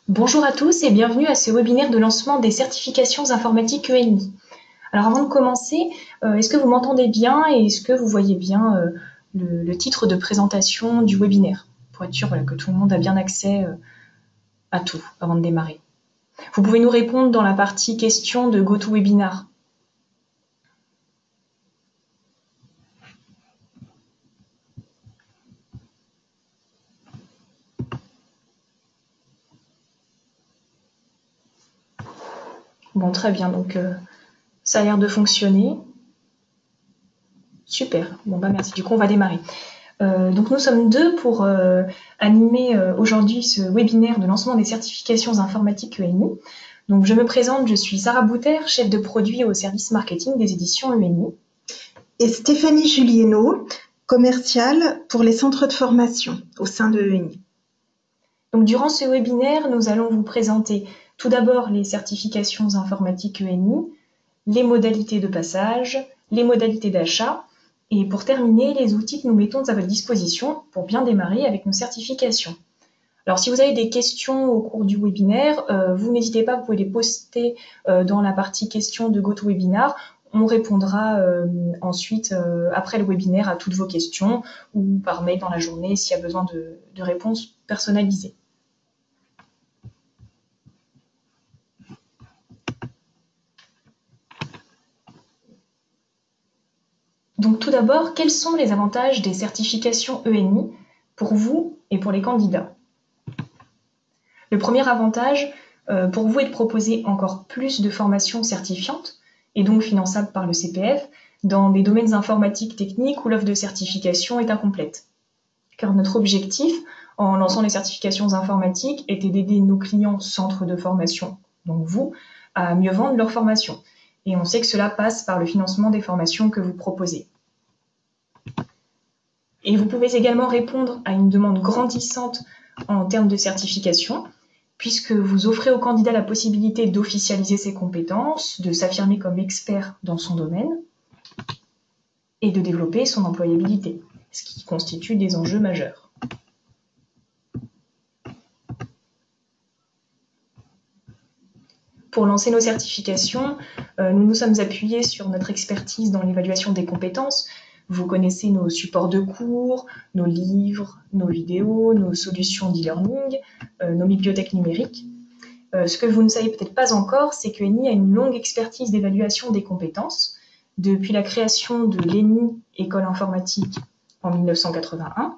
Bonjour à tous et bienvenue à ce webinaire de lancement des certifications informatiques ENI. Alors avant de commencer, est-ce que vous m'entendez bien et est-ce que vous voyez bien le titre de présentation du webinaire, pour être sûr que tout le monde a bien accès à tout avant de démarrer. Vous pouvez nous répondre dans la partie questions de GoToWebinar. Bon, très bien, donc ça a l'air de fonctionner. Super, bon bah merci, du coup on va démarrer. Donc nous sommes deux pour animer aujourd'hui ce webinaire de lancement des certifications informatiques ENI. Donc je me présente, je suis Sarah Bouter, chef de produit au service marketing des éditions ENI. Et Stéphanie Julienot, commerciale pour les centres de formation au sein de ENI. Donc durant ce webinaire, nous allons vous présenter tout d'abord les certifications informatiques ENI, les modalités de passage, les modalités d'achat, et pour terminer, les outils que nous mettons à votre disposition pour bien démarrer avec nos certifications. Alors si vous avez des questions au cours du webinaire, vous n'hésitez pas, vous pouvez les poster dans la partie questions de GoToWebinar. On répondra ensuite, après le webinaire, à toutes vos questions ou par mail dans la journée s'il y a besoin de réponses personnalisées. Donc tout d'abord, quels sont les avantages des certifications ENI pour vous et pour les candidats? Le premier avantage pour vous est de proposer encore plus de formations certifiantes et donc finançables par le CPF dans des domaines informatiques techniques où l'offre de certification est incomplète. Car notre objectif, en lançant les certifications informatiques, était d'aider nos clients centres de formation, donc vous, à mieux vendre leur formation. Et on sait que cela passe par le financement des formations que vous proposez. Et vous pouvez également répondre à une demande grandissante en termes de certification, puisque vous offrez au candidat la possibilité d'officialiser ses compétences, de s'affirmer comme expert dans son domaine et de développer son employabilité, ce qui constitue des enjeux majeurs. Pour lancer nos certifications, nous nous sommes appuyés sur notre expertise dans l'évaluation des compétences. Vous connaissez nos supports de cours, nos livres, nos vidéos, nos solutions d'e-learning, nos bibliothèques numériques. Ce que vous ne savez peut-être pas encore, c'est que ENI a une longue expertise d'évaluation des compétences. Depuis la création de l'ENI, École informatique, en 1981,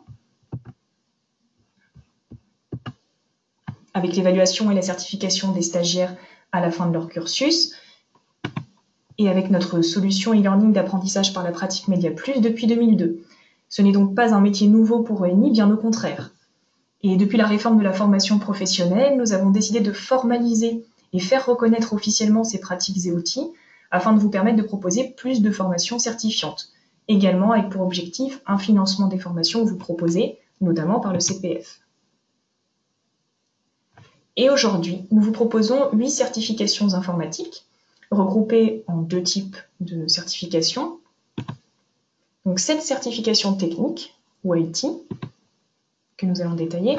avec l'évaluation et la certification des stagiaires à la fin de leur cursus, et avec notre solution e-learning d'apprentissage par la pratique Média Plus depuis 2002. Ce n'est donc pas un métier nouveau pour ENI, bien au contraire. Et depuis la réforme de la formation professionnelle, nous avons décidé de formaliser et faire reconnaître officiellement ces pratiques et outils afin de vous permettre de proposer plus de formations certifiantes. Également avec pour objectif un financement des formations que vous proposez, notamment par le CPF. Et aujourd'hui, nous vous proposons 8 certifications informatiques regroupées en 2 types de certifications. Donc 7 certifications techniques, ou IT, que nous allons détailler.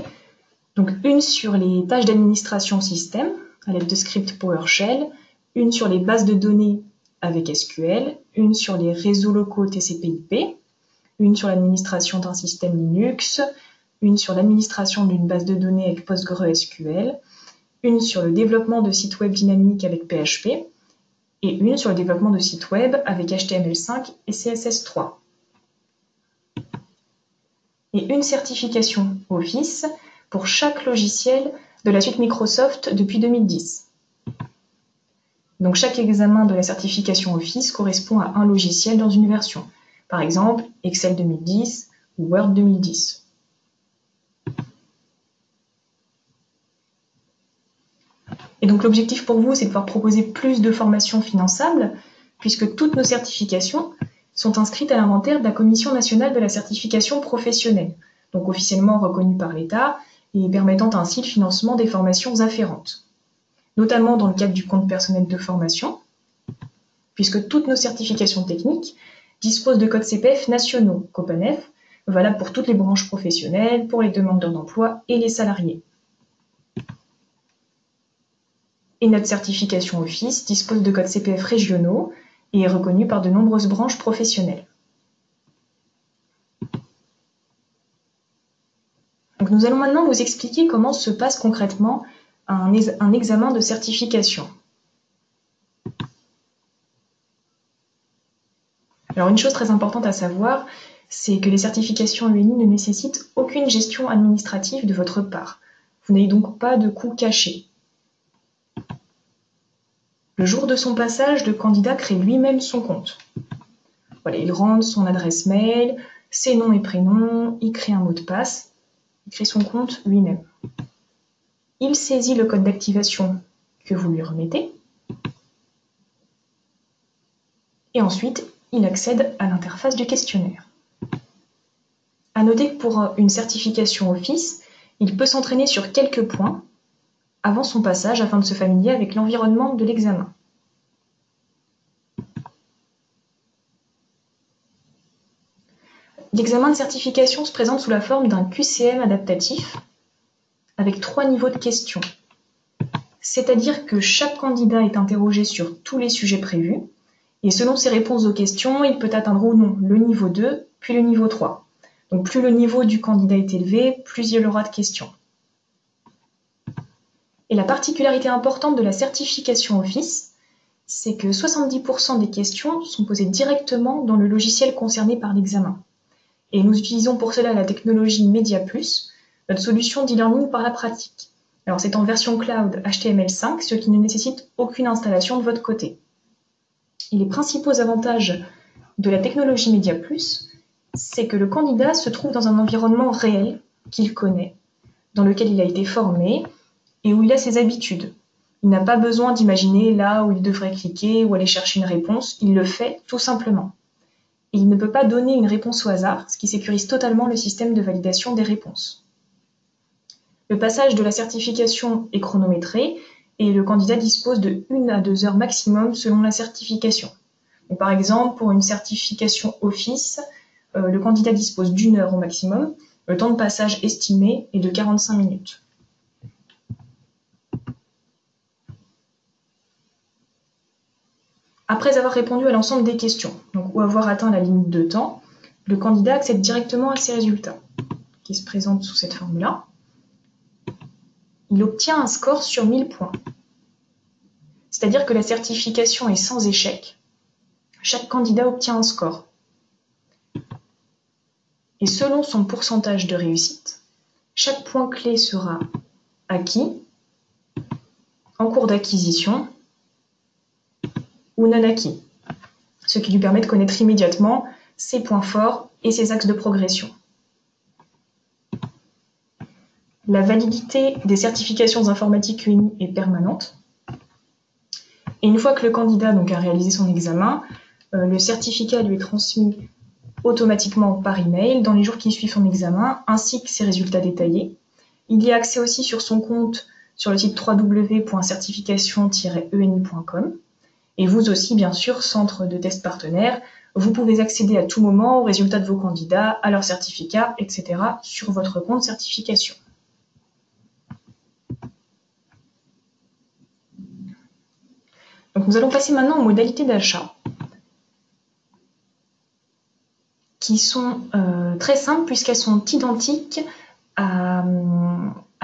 Donc une sur les tâches d'administration système, à l'aide de scripts PowerShell, une sur les bases de données avec SQL, une sur les réseaux locaux TCP/IP, une sur l'administration d'un système Linux, une sur l'administration d'une base de données avec PostgreSQL, une sur le développement de sites web dynamiques avec PHP, et une sur le développement de sites web avec HTML5 et CSS3. Et une certification Office pour chaque logiciel de la suite Microsoft depuis 2010. Donc chaque examen de la certification Office correspond à un logiciel dans une version. Par exemple, Excel 2010 ou Word 2010. Et donc l'objectif pour vous, c'est de pouvoir proposer plus de formations finançables, puisque toutes nos certifications sont inscrites à l'inventaire de la Commission nationale de la certification professionnelle, donc officiellement reconnue par l'État et permettant ainsi le financement des formations afférentes, notamment dans le cadre du compte personnel de formation, puisque toutes nos certifications techniques disposent de codes CPF nationaux, COPANEF, valable pour toutes les branches professionnelles, pour les demandeurs d'emploi et les salariés. Et notre certification Office dispose de codes CPF régionaux et est reconnue par de nombreuses branches professionnelles. Donc nous allons maintenant vous expliquer comment se passe concrètement un examen de certification. Alors une chose très importante à savoir, c'est que les certifications UNI ne nécessitent aucune gestion administrative de votre part. Vous n'avez donc pas de coûts cachés. Le jour de son passage, le candidat crée lui-même son compte. Voilà, il rentre son adresse mail, ses noms et prénoms, il crée un mot de passe, il crée son compte lui-même. Il saisit le code d'activation que vous lui remettez et ensuite il accède à l'interface du questionnaire. À noter que pour une certification Office, il peut s'entraîner sur quelques points avant son passage afin de se familier avec l'environnement de l'examen. L'examen de certification se présente sous la forme d'un QCM adaptatif avec 3 niveaux de questions. C'est-à-dire que chaque candidat est interrogé sur tous les sujets prévus et selon ses réponses aux questions, il peut atteindre ou non le niveau 2 puis le niveau 3. Donc plus le niveau du candidat est élevé, plus il aura de questions. Et la particularité importante de la certification Office, c'est que 70% des questions sont posées directement dans le logiciel concerné par l'examen. Et nous utilisons pour cela la technologie MediaPlus, notre solution d'e-learning par la pratique. Alors c'est en version cloud HTML5, ce qui ne nécessite aucune installation de votre côté. Et les principaux avantages de la technologie MediaPlus, c'est que le candidat se trouve dans un environnement réel qu'il connaît, dans lequel il a été formé et où il a ses habitudes. Il n'a pas besoin d'imaginer là où il devrait cliquer ou aller chercher une réponse, il le fait tout simplement. Et il ne peut pas donner une réponse au hasard, ce qui sécurise totalement le système de validation des réponses. Le passage de la certification est chronométré et le candidat dispose de 1 à 2 heures maximum selon la certification. Donc, par exemple, pour une certification Office, le candidat dispose d'1 heure au maximum. Le temps de passage estimé est de 45 minutes. Après avoir répondu à l'ensemble des questions, donc, ou avoir atteint la limite de temps, le candidat accède directement à ses résultats, qui se présentent sous cette forme-là. Il obtient un score sur 1000 points. C'est-à-dire que la certification est sans échec. Chaque candidat obtient un score. Et selon son pourcentage de réussite, chaque point clé sera acquis, en cours d'acquisition ou non acquis, ce qui lui permet de connaître immédiatement ses points forts et ses axes de progression. La validité des certifications informatiques UNI est permanente. Et une fois que le candidat donc, a réalisé son examen, le certificat lui est transmis automatiquement par email dans les jours qui suivent son examen, ainsi que ses résultats détaillés. Il y a accès aussi sur son compte sur le site www.certification-eni.com. Et vous aussi, bien sûr, centre de test partenaire, vous pouvez accéder à tout moment aux résultats de vos candidats, à leurs certificats, etc. sur votre compte certification. Donc nous allons passer maintenant aux modalités d'achat, qui sont très simples puisqu'elles sont identiques à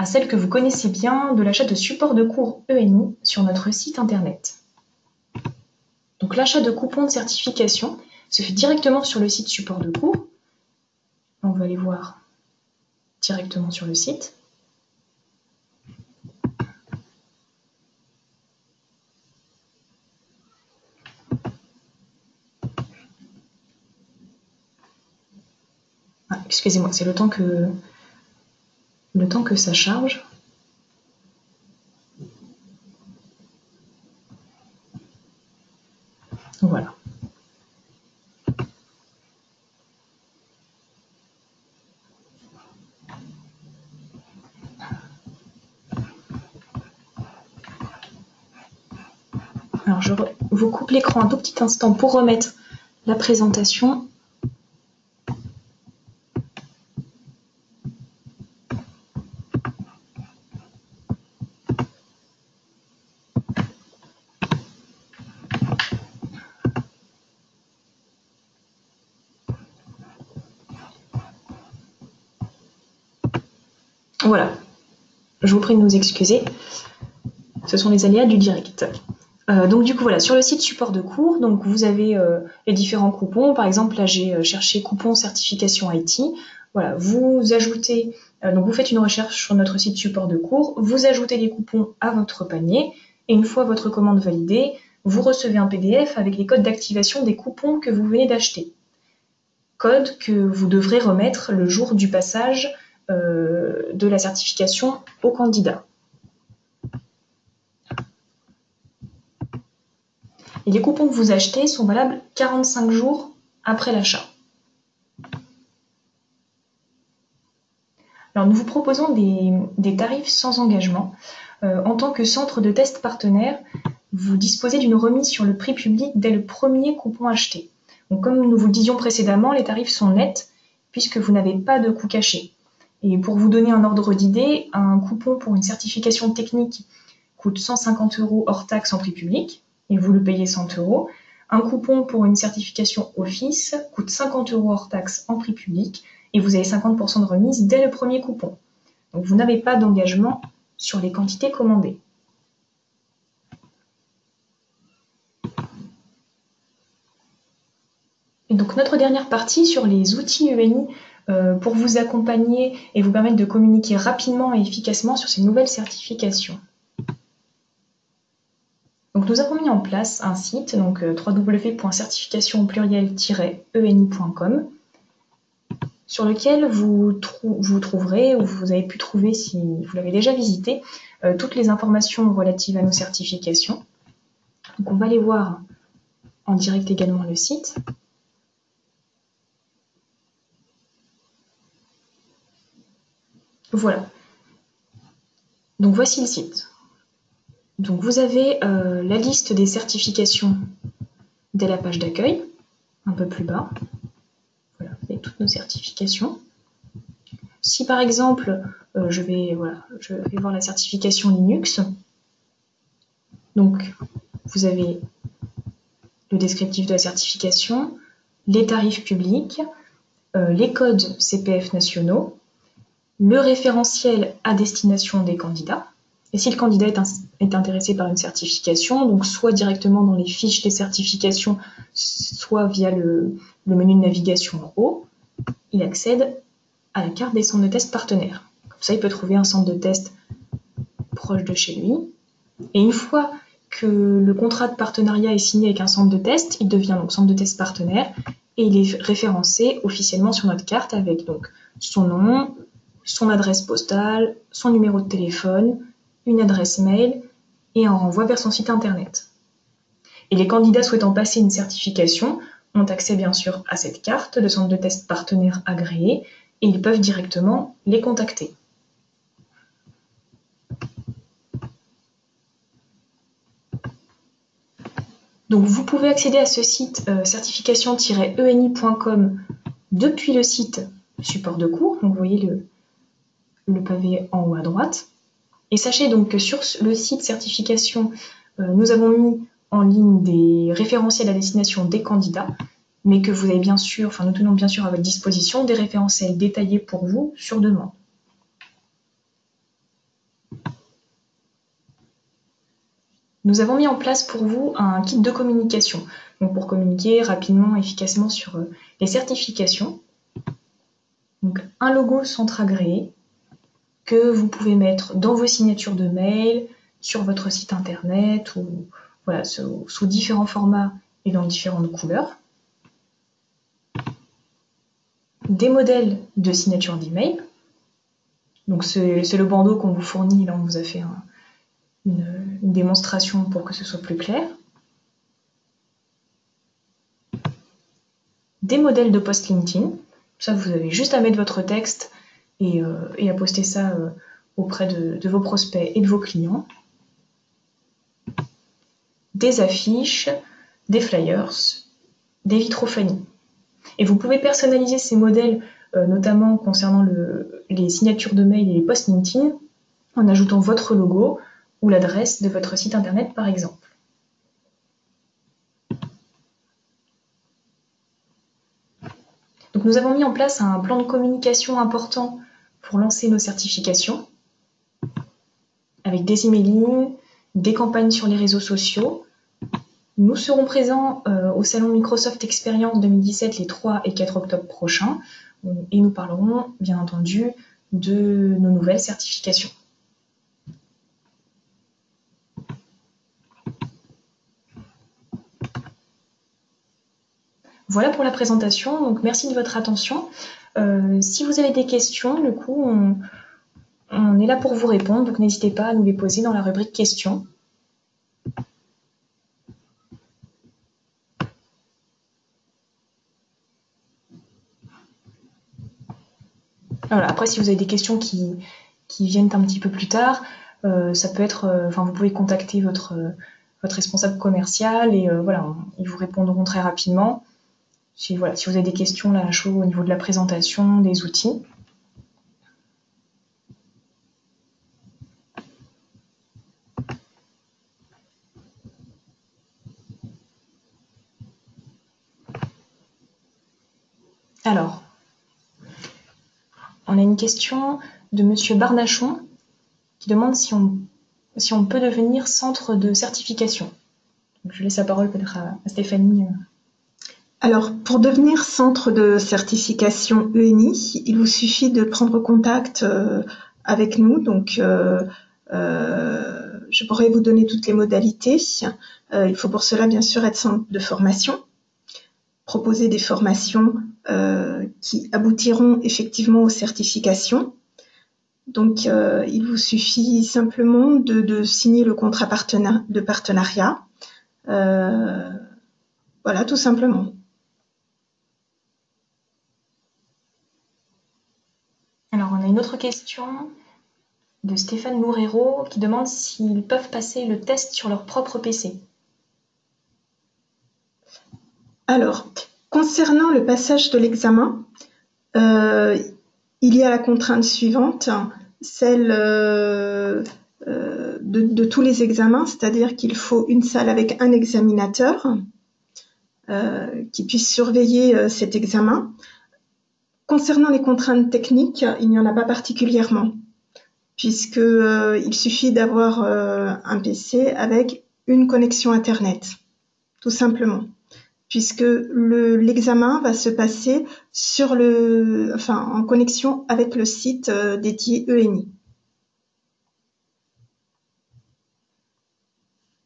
celles que vous connaissez bien de l'achat de supports de cours ENI sur notre site internet. Donc l'achat de coupons de certification se fait directement sur le site support de cours. On va aller voir directement sur le site. Ah, excusez-moi, c'est le temps que ça charge. Voilà. Alors je vous coupe l'écran un tout petit instant pour remettre la présentation. Voilà, je vous prie de nous excuser. Ce sont les aléas du direct. Donc du coup voilà, sur le site support de cours, donc vous avez les différents coupons. Par exemple, là j'ai cherché coupon certification IT. Voilà, vous ajoutez, donc vous faites une recherche sur notre site support de cours, vous ajoutez les coupons à votre panier, et une fois votre commande validée, vous recevez un PDF avec les codes d'activation des coupons que vous venez d'acheter. Codes que vous devrez remettre le jour du passage de la certification au candidat. Et les coupons que vous achetez sont valables 45 jours après l'achat. Alors, nous vous proposons des tarifs sans engagement. En tant que centre de test partenaire, vous disposez d'une remise sur le prix public dès le premier coupon acheté. Donc, comme nous vous le disions précédemment, les tarifs sont nets puisque vous n'avez pas de coût caché. Et pour vous donner un ordre d'idée, un coupon pour une certification technique coûte 150 € hors taxe en prix public, et vous le payez 100 €. Un coupon pour une certification Office coûte 50 € hors taxe en prix public, et vous avez 50% de remise dès le premier coupon. Donc vous n'avez pas d'engagement sur les quantités commandées. Et donc notre dernière partie sur les outils UNI pour vous accompagner et vous permettre de communiquer rapidement et efficacement sur ces nouvelles certifications. Donc nous avons mis en place un site, donc www.certification-eni.com, sur lequel vous trouverez, ou vous avez pu trouver si vous l'avez déjà visité, toutes les informations relatives à nos certifications. Donc on va aller voir en direct également le site. Voilà. Donc voici le site. Donc vous avez la liste des certifications dès la page d'accueil, un peu plus bas. Voilà, vous avez toutes nos certifications. Si par exemple, je vais voir la certification Linux, donc vous avez le descriptif de la certification, les tarifs publics, les codes CPF nationaux, le référentiel à destination des candidats. Et si le candidat est intéressé par une certification, donc soit directement dans les fiches des certifications, soit via le menu de navigation en haut, il accède à la carte des centres de test partenaires. Comme ça, il peut trouver un centre de test proche de chez lui. Et une fois que le contrat de partenariat est signé avec un centre de test, il devient donc centre de test partenaire et il est référencé officiellement sur notre carte avec donc son nom, son adresse postale, son numéro de téléphone, une adresse mail et un renvoi vers son site internet. Et les candidats souhaitant passer une certification ont accès bien sûr à cette carte de centre de test partenaire agréé et ils peuvent directement les contacter. Donc vous pouvez accéder à ce site certification-eni.com depuis le site support de cours. Donc vous voyez le pavé en haut à droite. Et sachez donc que sur le site certification, nous avons mis en ligne des référentiels à destination des candidats, mais que vous avez bien sûr, nous tenons bien sûr à votre disposition des référentiels détaillés pour vous sur demande. Nous avons mis en place pour vous un kit de communication, donc pour communiquer rapidement et efficacement sur les certifications. Donc un logo centre agréé que vous pouvez mettre dans vos signatures de mail, sur votre site internet, ou voilà, sous différents formats et dans différentes couleurs. Des modèles de signature d'email. Donc c'est le bandeau qu'on vous fournit, là on vous a fait une démonstration pour que ce soit plus clair. Des modèles de post LinkedIn. Ça, vous avez juste à mettre votre texte et à poster ça auprès de vos prospects et de vos clients. Des affiches, des flyers, des vitrophanies. Et vous pouvez personnaliser ces modèles, notamment concernant les signatures de mail et les posts LinkedIn, en ajoutant votre logo ou l'adresse de votre site internet par exemple. Donc nous avons mis en place un plan de communication important pour lancer nos certifications avec des emailing, des campagnes sur les réseaux sociaux. Nous serons présents au salon Microsoft Experience 2017 les 3 et 4 octobre prochains et nous parlerons bien entendu de nos nouvelles certifications. Voilà pour la présentation, donc merci de votre attention. Si vous avez des questions, du coup, on est là pour vous répondre, donc n'hésitez pas à nous les poser dans la rubrique questions. Voilà, après, si vous avez des questions qui viennent un petit peu plus tard, ça peut être, vous pouvez contacter votre responsable commercial et voilà, ils vous répondront très rapidement. Si vous avez des questions là à chaud au niveau de la présentation, des outils. Alors, on a une question de Monsieur Barnachon qui demande si on peut devenir centre de certification. Donc, je laisse la parole peut-être à Stéphanie. Alors, pour devenir centre de certification ENI, il vous suffit de prendre contact avec nous. Donc, je pourrais vous donner toutes les modalités. Il faut pour cela, bien sûr, être centre de formation, proposer des formations qui aboutiront effectivement aux certifications. Donc, il vous suffit simplement de signer le contrat de partenariat. Voilà, tout simplement. Alors, on a une autre question de Stéphane Loureiro qui demande s'ils peuvent passer le test sur leur propre PC. Alors, concernant le passage de l'examen, il y a la contrainte suivante, celle de tous les examens, c'est-à-dire qu'il faut une salle avec un examinateur qui puisse surveiller cet examen. Concernant les contraintes techniques, il n'y en a pas particulièrement, puisqu'il suffit d'avoir un PC avec une connexion Internet, tout simplement, puisque l'examen va se passer en connexion avec le site dédié ENI.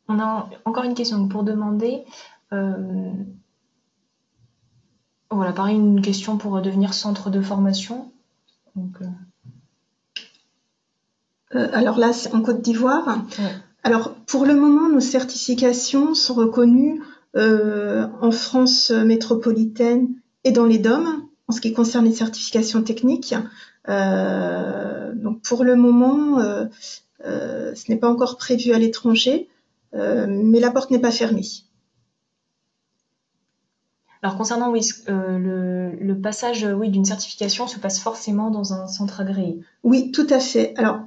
On a encore une question pour demander. Voilà, pareil, une question pour devenir centre de formation. Donc, alors là, c'est en Côte d'Ivoire. ouais. Alors, pour le moment, nos certifications sont reconnues en France métropolitaine et dans les DOM, en ce qui concerne les certifications techniques. Donc, pour le moment, ce n'est pas encore prévu à l'étranger, mais la porte n'est pas fermée. Alors, concernant le passage d'une certification se passe forcément dans un centre agréé. Oui, tout à fait. Alors,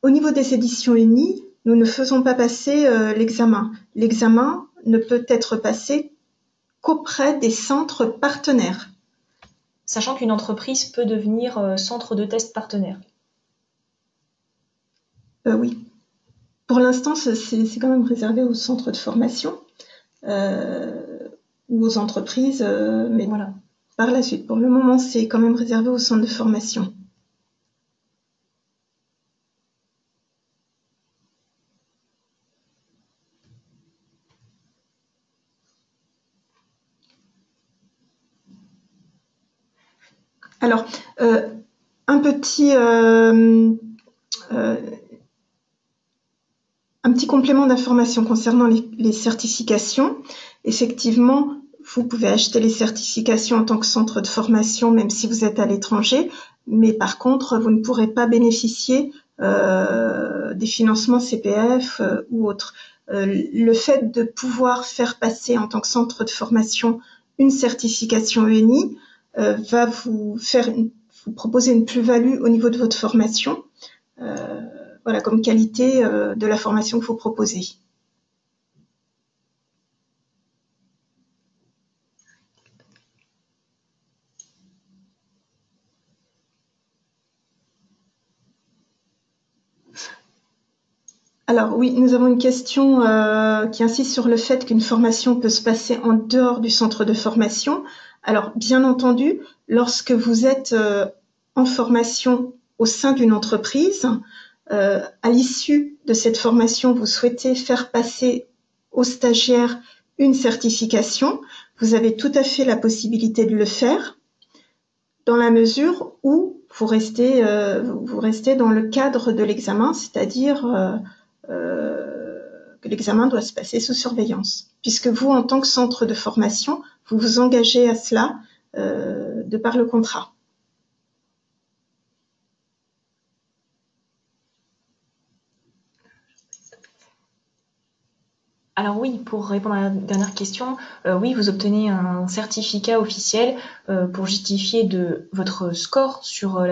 au niveau des éditions UNI, nous ne faisons pas passer l'examen. L'examen ne peut être passé qu'auprès des centres partenaires. Sachant qu'une entreprise peut devenir centre de test partenaire. Oui. Pour l'instant, c'est quand même réservé aux centres de formation ou aux entreprises, mais voilà. Par la suite. Pour le moment, c'est quand même réservé aux centres de formation. Alors, un petit complément d'information concernant les certifications. Effectivement, vous pouvez acheter les certifications en tant que centre de formation, même si vous êtes à l'étranger, mais par contre, vous ne pourrez pas bénéficier des financements CPF ou autres. Le fait de pouvoir faire passer en tant que centre de formation une certification ENI va vous proposer une plus-value au niveau de votre formation. Voilà, comme qualité de la formation que vous proposez. Alors oui, nous avons une question qui insiste sur le fait qu'une formation peut se passer en dehors du centre de formation. Alors bien entendu, lorsque vous êtes en formation au sein d'une entreprise, à l'issue de cette formation, vous souhaitez faire passer aux stagiaires une certification, vous avez tout à fait la possibilité de le faire dans la mesure où vous restez dans le cadre de l'examen, c'est-à-dire que l'examen doit se passer sous surveillance, puisque vous, en tant que centre de formation, vous vous engagez à cela de par le contrat. Alors oui, pour répondre à la dernière question, oui, vous obtenez un certificat officiel pour justifier de votre score sur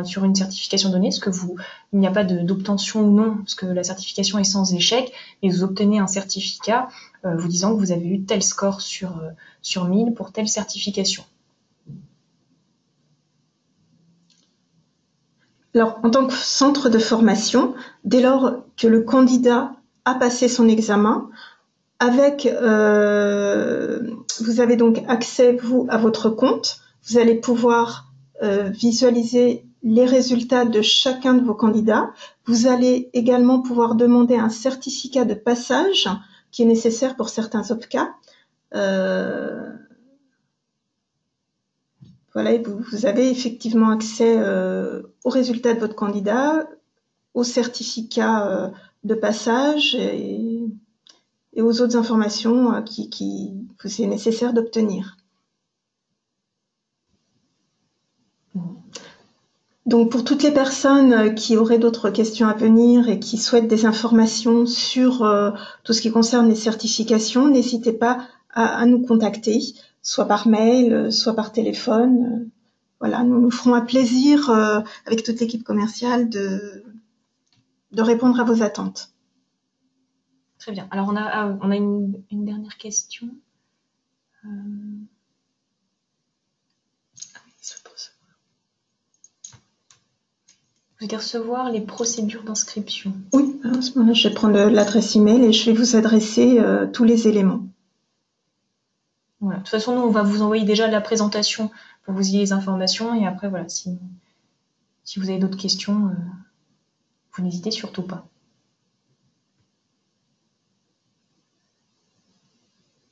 sur une certification donnée, il n'y a pas d'obtention ou non, parce que la certification est sans échec, et vous obtenez un certificat vous disant que vous avez eu tel score sur 1000 pour telle certification. Alors, en tant que centre de formation, dès lors que le candidat a passé son examen, vous avez donc accès, vous, à votre compte. Vous allez pouvoir visualiser les résultats de chacun de vos candidats. Vous allez également pouvoir demander un certificat de passage qui est nécessaire pour certains OPCA. Voilà, et vous avez effectivement accès aux résultats de votre candidat, au certificat de passage et aux autres informations que c'est nécessaire d'obtenir. Donc pour toutes les personnes qui auraient d'autres questions à venir et qui souhaitent des informations sur tout ce qui concerne les certifications, n'hésitez pas à nous contacter, soit par mail, soit par téléphone. Voilà, nous nous ferons un plaisir avec toute l'équipe commerciale de répondre à vos attentes. Très bien. Alors on a une dernière question. Vous allez recevoir les procédures d'inscription. Oui, à ce moment-là, je vais prendre l'adresse email et je vais vous adresser tous les éléments. Voilà. De toute façon, nous, on va vous envoyer déjà la présentation pour que vous ayez les informations. Et après, voilà, si vous avez d'autres questions, vous n'hésitez surtout pas.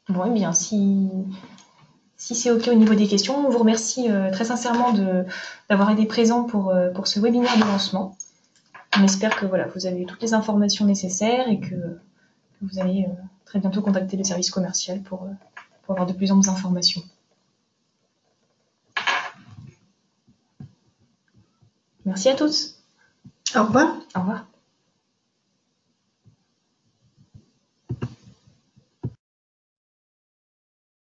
Bon, eh bien, si c'est OK au niveau des questions, on vous remercie très sincèrement d'avoir été présent pour ce webinaire de lancement. On espère que voilà, vous avez toutes les informations nécessaires et que vous allez très bientôt contacter le service commercial pour avoir de plus amples informations. Merci à tous. Au revoir. Au revoir.